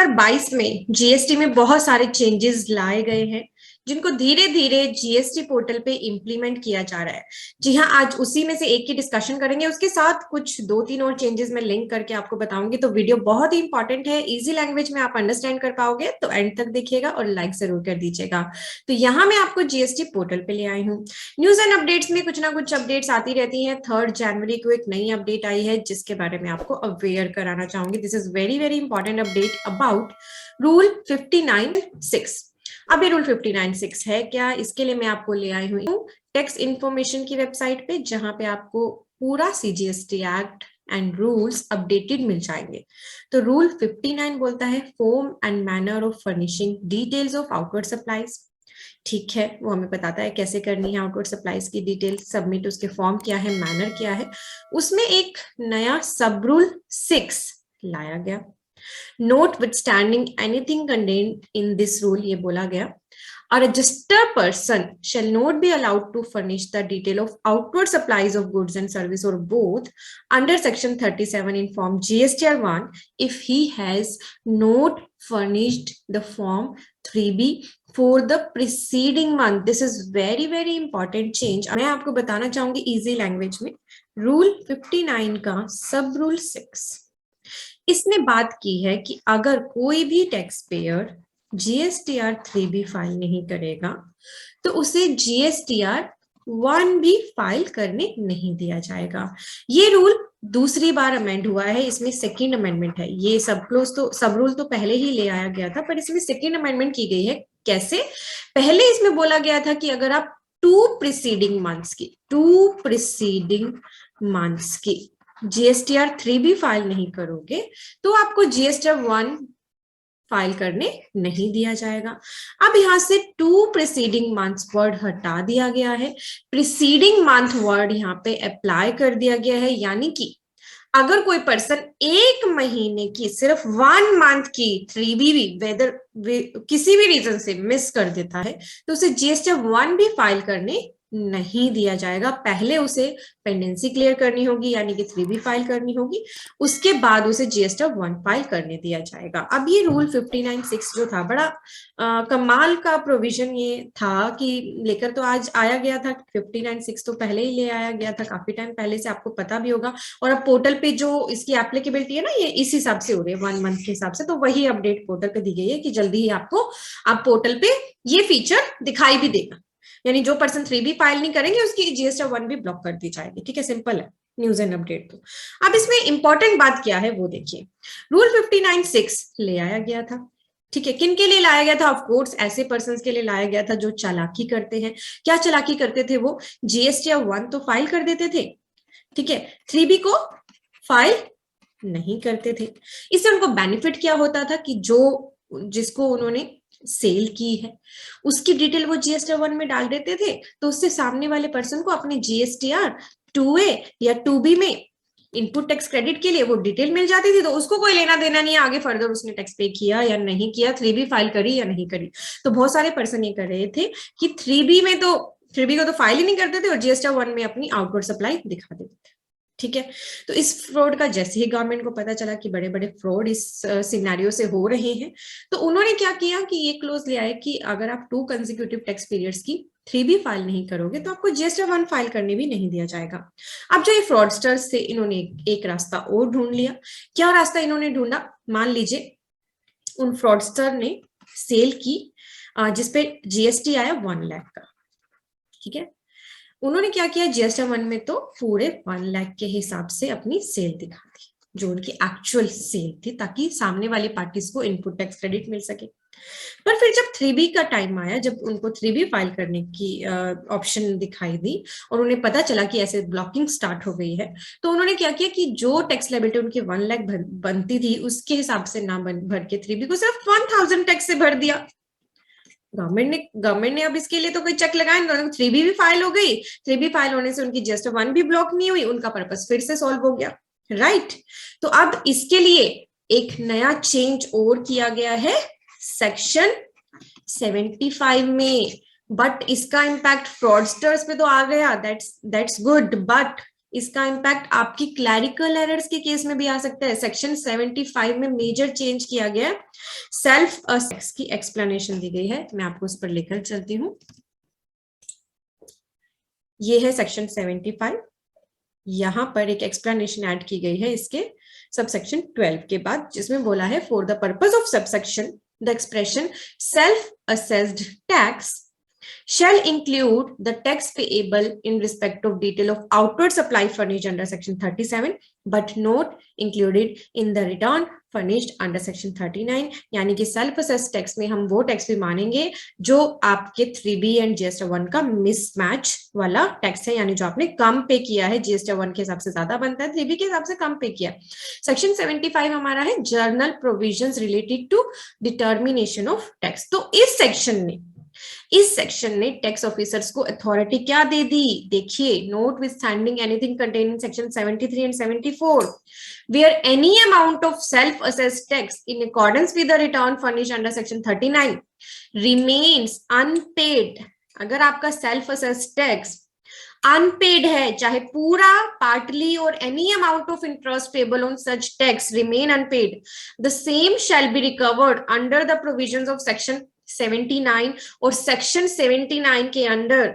2022 में जीएसटी में बहुत सारे चेंजेस लाए गए हैं जिनको धीरे धीरे जीएसटी पोर्टल पे इम्प्लीमेंट किया जा रहा है। जी हाँ, आज उसी में से एक की डिस्कशन करेंगे, उसके साथ कुछ 2-3 और चेंजेस मैं लिंक करके आपको बताऊंगी। तो वीडियो बहुत ही इंपॉर्टेंट है, इजी लैंग्वेज में आप अंडरस्टैंड कर पाओगे, तो एंड तक देखिएगा और लाइक जरूर कर दीजिएगा। तो यहाँ मैं आपको जीएसटी पोर्टल पे ले आई हूँ। न्यूज एंड अपडेट्स में कुछ ना कुछ अपडेट्स आती रहती है। 3 जनवरी को एक नई अपडेट आई है जिसके बारे में आपको अवेयर कराना चाहूंगी। This is very very important update about rule 59(6). अब ये रूल 59(6) है क्या, इसके लिए मैं आपको ले आई हूँ टैक्स इंफॉर्मेशन की वेबसाइट पे, जहां पे आपको पूरा CGST act and rules updated मिल जाएंगे। तो रूल 59 बोलता है form and manner of furnishing details of outward supplies. ठीक है, वो हमें बताता है कैसे करनी है आउटवर्ड सप्लाईज की डिटेल सबमिट, उसके फॉर्म क्या है, मैनर क्या है। उसमें एक नया सब रूल 6 लाया गया। Notwithstanding anything contained in this rule, ये बोला गया, a registered person shall not be allowed to furnish the detail of outward supplies of goods and service or both under section 37 in form GSTR 1 if he has not furnished the form 3B for the preceding month. This is very very important change. मैं आपको बताना चाहूंगी easy language में। Rule 59 का सब rule 6 इसने बात की है कि अगर कोई भी tax payer GSTR 3B file नहीं करेगा तो उसे जीएसटीआर 1 भी फाइल करने नहीं दिया जाएगा। ये रूल दूसरी बार अमेंड हुआ है, इसमें सेकंड अमेंडमेंट है। ये सब रूल तो पहले ही ले आया गया था, पर इसमें सेकंड अमेंडमेंट की गई है। कैसे? पहले इसमें बोला गया था कि अगर आप टू प्रिसीडिंग मंथ्स की जीएसटीआर 3B फाइल नहीं करोगे तो आपको जीएसटीआर 1 फाइल करने नहीं दिया जाएगा। अब यहां से टू प्रिसीडिंग मंथ्स वर्ड हटा दिया गया है, प्रिसीडिंग मंथ वर्ड यहाँ पे अप्लाई कर दिया गया है। यानी कि अगर कोई पर्सन एक महीने की सिर्फ 1 मंथ की 3B भी वेदर किसी भी रीजन से मिस कर देता है तो उसे जीएसटीआर 1 भी फाइल करने नहीं दिया जाएगा। पहले उसे पेंडेंसी क्लियर करनी होगी, यानी कि 3B फाइल करनी होगी, उसके बाद उसे जीएसटीआर 1 फाइल करने दिया जाएगा। अब ये रूल 59(6) जो था, बड़ा कमाल का प्रोविजन ये था कि लेकर तो आज आया गया था। 59(6) तो पहले ही ले आया गया था, काफी टाइम पहले से, आपको पता भी होगा। और अब पोर्टल पे जो इसकी एप्लीकेबिलिटी है ना, ये इस हिसाब से हो रही है 1 मंथ के हिसाब से। तो वही अपडेट पोर्टल पे दी गई है कि जल्दी ही आपको आप पोर्टल पे ये फीचर दिखाई भी देगा, यानी जो पर्सन 3B फाइल नहीं करेंगे उसकी जीएसटीआर 1 भी ब्लॉक कर दी जाएगी। ठीक है, सिंपल है न्यूज एंड अपडेट। तो अब इसमें इंपॉर्टेंट बात क्या है वो देखिए। रूल 59(6) ले आया गया था। ठीक है, किन के लिए लाया गया था? ऑफ कोर्स ऐसे पर्संस के लिए लाया गया था जो चालाकी करते हैं। क्या चालाकी करते थे वो? जीएसटीआर 1 तो फाइल कर देते थे, ठीक है, 3B को फाइल नहीं करते थे। इससे उनको बेनिफिट क्या होता था कि जिसको उन्होंने सेल की है उसकी डिटेल वो जीएसटीआर 1 में डाल देते थे, तो उससे सामने वाले पर्सन को अपने जीएसटीआर 2A या 2B में इनपुट टैक्स क्रेडिट के लिए वो डिटेल मिल जाती थी। तो उसको कोई लेना देना नहीं है आगे फर्दर उसने टैक्स पे किया या नहीं किया, 3B फाइल करी या नहीं करी। तो बहुत सारे पर्सन ये कर रहे थे कि 3B को तो फाइल ही नहीं करते थे और जीएसटीआर 1 में अपनी आउटवर्ड सप्लाई दिखा देते थे। ठीक है, तो इस फ्रॉड का जैसे ही गवर्नमेंट को पता चला कि बड़े बड़े फ्रॉड इस सिनेरियो से हो रहे हैं, तो उन्होंने क्या किया कि ये क्लोज ले आए कि अगर आप 2 कंसेक्यूटिव टैक्स पीरियड्स की 3B फाइल नहीं करोगे तो आपको जीएसटीआर 1 फाइल करने भी नहीं दिया जाएगा। अब जो ये फ्रॉडस्टर्स थे, इन्होंने एक रास्ता और ढूंढ लिया। क्या रास्ता इन्होंने ढूंढा? मान लीजिए उन फ्रॉडस्टर ने सेल की जिसपे जीएसटी आया 1 लाख का। ठीक है, उन्होंने क्या किया, जीएसटीआर 1 में तो पूरे 1 लाख के हिसाब से अपनी सेल दिखा दी, जो उनकी एक्चुअल सेल थी, ताकि सामने वाली पार्टीज को इनपुट टैक्स क्रेडिट मिल सके। पर फिर जब 3B का टाइम आया, जब उनको 3B फाइल करने की ऑप्शन दिखाई दी और उन्हें पता चला कि ऐसे ब्लॉकिंग स्टार्ट हो गई है, तो उन्होंने क्या किया कि जो टैक्स लायबिलिटी उनकी 1 लाख बनती थी उसके हिसाब से ना भर के 3B को सिर्फ 1000 टैक्स से भर दिया। गवर्नमेंट ने अब इसके लिए तो कोई चेक लगाया नहीं, 3B भी फाइल हो गई। 3B फाइल होने से उनकी जीएसटी 1 भी ब्लॉक नहीं हुई, उनका पर्पस फिर से सॉल्व हो गया। राइट, तो अब इसके लिए एक नया चेंज और किया गया है सेक्शन 75 में, बट इसका इम्पैक्ट फ्रॉडस्टर्स पे तो आ गया, दैट्स गुड, बट इसका इम्पैक्ट आपकी क्लैरिकल एरर्स के केस में भी आ सकता है। सेक्शन 75 में मेजर चेंज किया गया है, सेल्फ असेस की एक्सप्लेनेशन दी गई है, मैं आपको उस पर लेकर चलती हूँ। ये है सेक्शन 75, यहां पर एक एक्सप्लेनेशन ऐड की गई है इसके सबसेक्शन 12 के बाद, जिसमें बोला है for the purpose of subsection the expression self assessed tax shall include the tax payable in respect of detail of outward supply furnished under section 37 but not included in the return furnished under section 39। यानी कि self assess tax में हम वो tax भी मानेंगे जो आपके 3B and GST 1 का मिसमैच वाला टैक्स है, यानी जो आपने कम पे किया है, GST 1 के हिसाब से ज्यादा बनता है, 3B के हिसाब से कम पे किया। सेक्शन 75 हमारा है general provisions related to determination of tax. तो इस सेक्शन ने टैक्स ऑफिसर्स को अथॉरिटी क्या दे दी, देखिए, notwithstanding anything contained in section 73 and 74 where any amount of self assessed tax in accordance with the return furnished under section 39 remains unpaid. अगर आपका सेल्फ असेस्ड टैक्स अनपेड है, चाहे पूरा, पार्टली और any amount of interest payable on such tax remain unpaid, the same shall be recovered under the provisions of section 79। और section 79 के under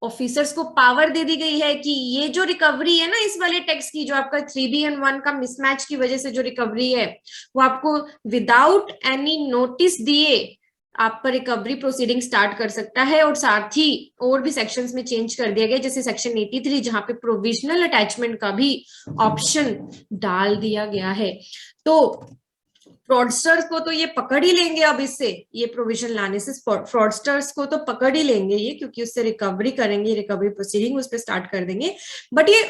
officers को power दे दी गई है कि ये जो रिकवरी है ना इस वाले टैक्स की, जो आपका 3B एंड 1 का मिसमैच की वजह से जो रिकवरी है, वो आपको विदाउट एनी नोटिस दिए आप पर रिकवरी प्रोसीडिंग स्टार्ट कर सकता है। और साथ ही और भी सेक्शंस में चेंज कर दिया गया, जैसे सेक्शन 83 जहां पे प्रोविजनल अटैचमेंट का भी ऑप्शन डाल दिया गया है। तो फ्रॉडस्टर्स को तो ये पकड़ ही लेंगे, अब इससे ये प्रोविजन लाने से फ्रॉडस्टर्स को तो पकड़ ही लेंगे ये, क्योंकि उससे रिकवरी करेंगे, रिकवरी प्रोसीडिंग उस पर स्टार्ट कर देंगे। बट ये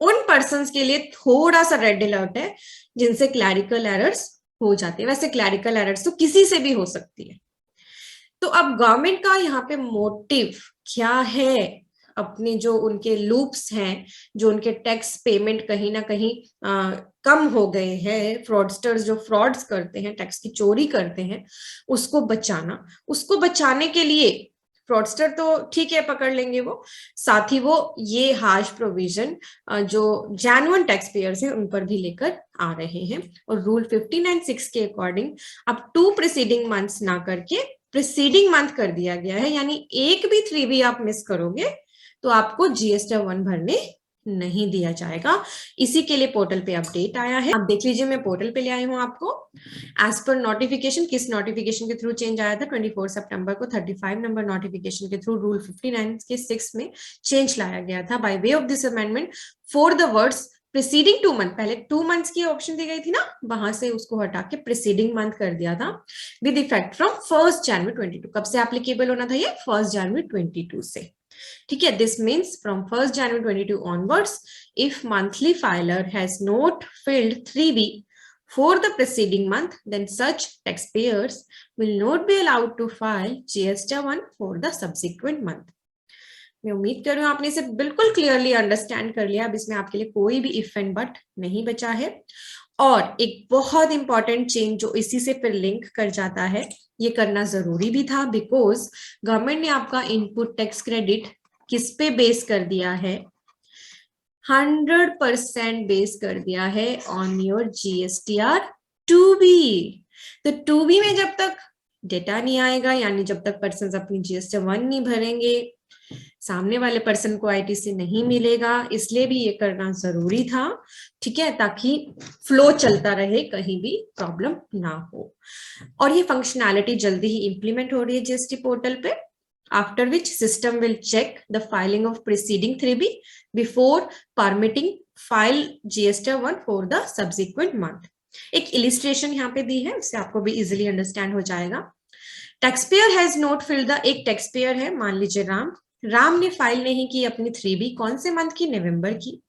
उन पर्संस के लिए थोड़ा सा रेड अलर्ट है जिनसे क्लैरिकल एरर्स हो जाती है। वैसे क्लैरिकल एरर्स तो किसी से भी हो सकती है। तो अब गवर्नमेंट का यहाँ पे मोटिव क्या है, अपने जो उनके लूप्स हैं, जो उनके टैक्स पेमेंट कहीं ना कहीं कम हो गए हैं, फ्रॉडस्टर्स जो फ्रॉड्स करते हैं, टैक्स की चोरी करते हैं, उसको बचाना। उसको बचाने के लिए फ्रॉडस्टर तो ठीक है पकड़ लेंगे वो, साथ ही वो ये हार्श प्रोविजन जो जेन्युइन टैक्स पेयर्स हैं उन पर भी लेकर आ रहे हैं। और रूल 59(6) के अकॉर्डिंग अब 2 प्रीसीडिंग मंथ्स ना करके प्रीसीडिंग मंथ कर दिया गया है, यानी एक भी 3B आप मिस करोगे तो आपको GST 1 भरने नहीं दिया जाएगा। इसी के लिए पोर्टल पे अपडेट आया है, आप देख लीजिए, मैं पोर्टल पे ले आई हूं आपको। एज पर नोटिफिकेशन, किस नोटिफिकेशन के थ्रू चेंज आया था, 24 सितंबर को 35 नंबर नोटिफिकेशन के थ्रू रूल 59 के 6 में चेंज लाया गया था। By way of this amendment for the words preceding 2 month, पहले 2 मंथ्स की ऑप्शन दी गई थी ना, वहां से उसको हटा के प्रीसीडिंग मंथ कर दिया था, विद इफेक्ट फ्रॉम 1 जनवरी 22। कब से एप्लीकेबल होना था ये? 1 जनवरी 22 से। ठीक है, this means from 1 January 22 onwards if monthly filer has not filled 3B for the preceding month, then such taxpayers will not be allowed to file GST 1 for the subsequent month। मैं उम्मीद कर रही हूँ आपने इसे बिल्कुल क्लियरली अंडरस्टैंड कर लिया। अब इसमें आपके लिए कोई भी इफ एंड बट नहीं बचा है। और एक बहुत इंपॉर्टेंट चेंज जो इसी से फिर लिंक कर जाता है, ये करना जरूरी भी था, बिकॉज गवर्नमेंट ने आपका इनपुट टैक्स क्रेडिट किस पे बेस कर दिया है? 100% बेस कर दिया है ऑन योर GSTR 2B। तो 2B में जब तक डेटा नहीं आएगा, यानी जब तक पर्सन अपनी GST 1 नहीं भरेंगे, सामने वाले पर्सन को ITC नहीं मिलेगा, इसलिए भी ये करना जरूरी था। ठीक है, ताकि फ्लो चलता रहे, कहीं भी प्रॉब्लम ना हो। और ये फंक्शनैलिटी जल्दी ही इंप्लीमेंट हो रही है GST पोर्टल पे, after which system will check the filing of preceding 3B before permitting file GST 1 for the subsequent month. एक इलिस्ट्रेशन यहाँ पे दी है, उससे आपको भी इजिली अंडरस्टैंड हो जाएगा। Taxpayer has not filled the, एक टैक्सपेयर है, मान लीजिए राम ने फाइल नहीं की अपनी 3B, कौन से मंथ की? नवंबर की।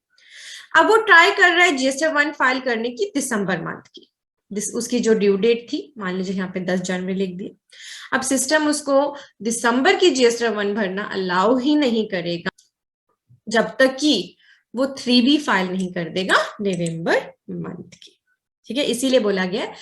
अब वो ट्राई कर रहा है GST 1 फाइल करने की दिसंबर मंथ की, उसकी जो ड्यू डेट थी, मान लीजिए यहाँ पे 10 जनवरी लिख दी। अब सिस्टम उसको दिसंबर की GST 1 भरना अलाउ ही नहीं करेगा जब तक कि वो 3B फाइल नहीं कर देगा नवंबर मंथ की। ठीक है, इसीलिए बोला गया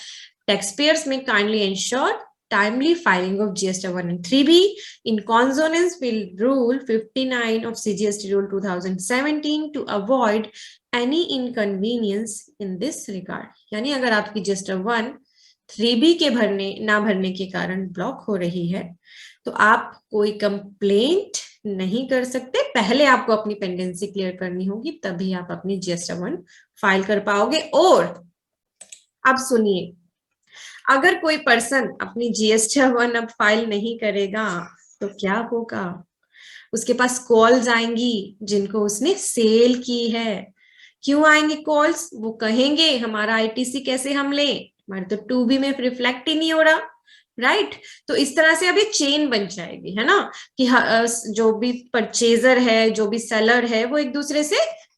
टैक्सपेयर्स में kindly ensure timely filing of GST 1 and 3B in consonance with Rule 59 of CGST Rule 2017 to avoid any inconvenience in this regard. यानी अगर आपकी GST 1 3B के ना भरने के कारण ब्लॉक हो रही है तो आप कोई कंप्लेंट नहीं कर सकते, पहले आपको अपनी पेंडेंसी क्लियर करनी होगी, तभी आप अपनी GST 1 फाइल कर पाओगे। और अब सुनिए, अगर कोई पर्सन अपनी GST 1 अब फाइल नहीं करेगा तो क्या होगा? उसके पास कॉल्स आएंगी जिनको उसने सेल की है। क्यों आएंगे कॉल्स? वो कहेंगे हमारा ITC कैसे हम ले, हमारे तो 2B में रिफ्लेक्ट ही नहीं हो रहा, राइट? तो इस तरह से अभी चेन बन जाएगी, है ना, कि जो भी परचेजर है, जो भी सेलर है, वो एक दूसरे से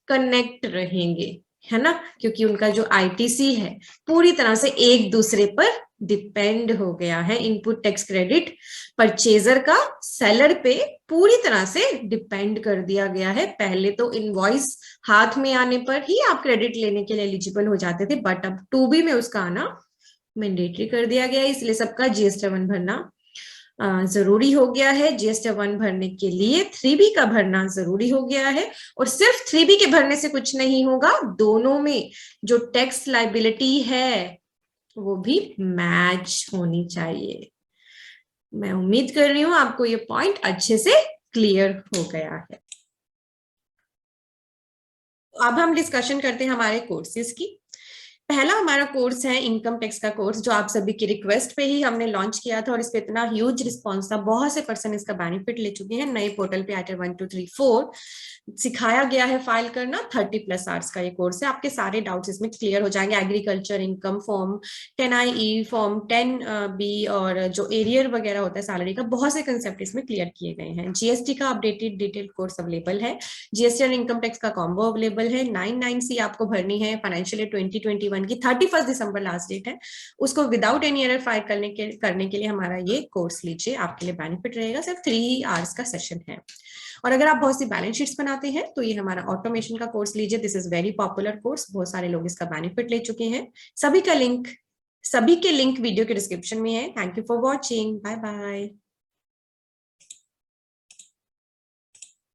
कनेक्ट रहेंगे, है ना, क्योंकि उनका जो ITC है पूरी तरह से एक दूसरे पर डिपेंड हो गया है। इनपुट टैक्स क्रेडिट परचेजर का सेलर पे पूरी तरह से डिपेंड कर दिया गया है। पहले तो इनवॉइस हाथ में आने पर ही आप क्रेडिट लेने के लिए एलिजिबल हो जाते थे, बट अब 2B में उसका आना मैंडेटरी कर दिया गया है, इसलिए सबका GST 1 भरना जरूरी हो गया है। GST 1 भरने के लिए 3B का भरना जरूरी हो गया है, और सिर्फ 3B के भरने से कुछ नहीं होगा, दोनों में जो टैक्स लायबिलिटी है वो भी मैच होनी चाहिए। मैं उम्मीद कर रही हूं आपको ये पॉइंट अच्छे से क्लियर हो गया है। अब हम डिस्कशन करते हैं हमारे कोर्सेज की। पहला हमारा कोर्स है इनकम टैक्स का कोर्स, जो आप सभी की रिक्वेस्ट पे ही हमने लॉन्च किया था, और इस पे इतना ह्यूज रिस्पांस था, बहुत से पर्सन इसका बेनिफिट ले चुके हैं। नए पोर्टल पे आइटम 1 2 3 4 सिखाया गया है फाइल करना। 30+ आवर्स का ये कोर्स है, आपके सारे डाउट्स इसमें क्लियर हो जाएंगे। Agriculture income form 10IE form 10B और जो एरियर वगैरह होता है सैलरी का, बहुत से कंसेप्ट इसमें क्लियर किए गए हैं। GST का अपडेटेड डिटेल कोर्स अवेलेबल है, GST और इनकम टैक्स का कॉम्बो अवेलेबल है। 99C आपको भरनी है फाइनेंशियल ईयर 2021 की, 31 दिसंबर लास्ट डेट है। उसको विदाउट एनी एरर फाइल करने के लिए हमारा ये कोर्स लीजिए, आपके लिए बेनिफिट रहेगा। सिर्फ 3 आवर्स का सेशन है। और अगर आप बहुत सी बैलेंस शीट्स बनाते हैं तो ये हमारा ऑटोमेशन का कोर्स लीजिए। This is very popular course, बहुत सारे लोग इसका बेनिफिट ले चुके हैं। सभी के लिंक वीडियो के डिस्क्रिप्शन में है। Thank you for watching, bye bye.